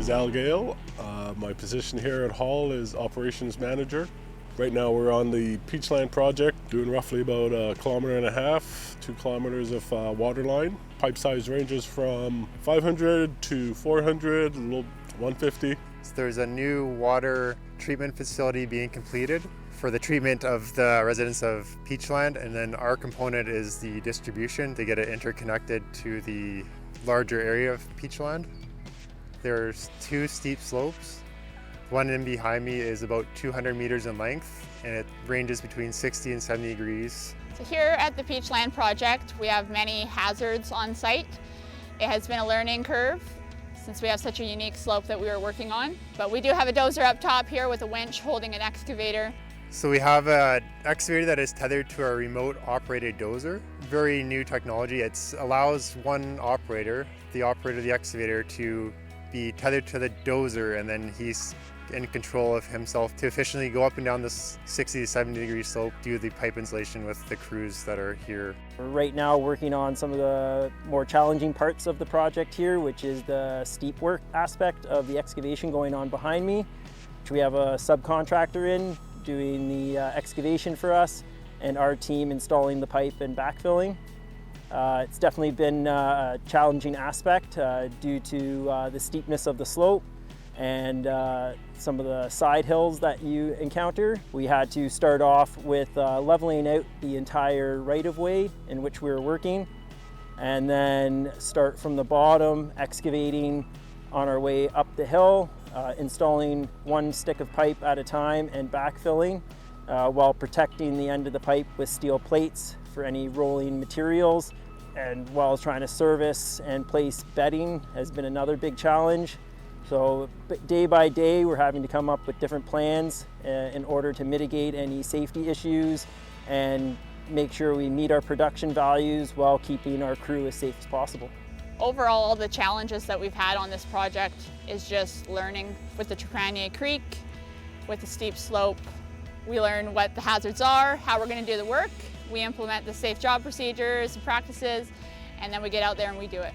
is Al Gale. My position here at Hall is Operations Manager. Right now we're on the Peachland project, doing roughly about 1.5 kilometers, 2 kilometers of water line. Pipe size ranges from 500 to 400, 150. So there's a new water treatment facility being completed for the treatment of the residents of Peachland, and then our component is the distribution to get it interconnected to the larger area of Peachland. There's 2 steep slopes. One in behind me is about 200 meters in length, and it ranges between 60 and 70 degrees. So here at the Peachland project, we have many hazards on site. It has been a learning curve since we have such a unique slope that we are working on. But we do have a dozer up top here with a winch holding an excavator. So we have an excavator that is tethered to our remote operated dozer. Very new technology. It allows one operator, the operator of the excavator, to be tethered to the dozer, and then he's in control of himself to efficiently go up and down this 60 to 70 degree slope, do the pipe installation with the crews that are here. We're right now working on some of the more challenging parts of the project here, which is the steep work aspect of the excavation going on behind me, which we have a subcontractor in doing the excavation for us, and our team installing the pipe and backfilling. It's definitely been a challenging aspect due to the steepness of the slope and some of the side hills that you encounter. We had to start off with leveling out the entire right-of-way in which we were working, and then start from the bottom, excavating on our way up the hill, installing one stick of pipe at a time and backfilling while protecting the end of the pipe with steel plates for any rolling materials. And while trying to service and place bedding has been another big challenge. So day by day, we're having to come up with different plans in order to mitigate any safety issues and make sure we meet our production values while keeping our crew as safe as possible. Overall, all the challenges that we've had on this project is just learning. With the Trepanier Creek, with the steep slope, we learn what the hazards are, how we're going to do the work. We implement the safe job procedures and practices, and then we get out there and we do it.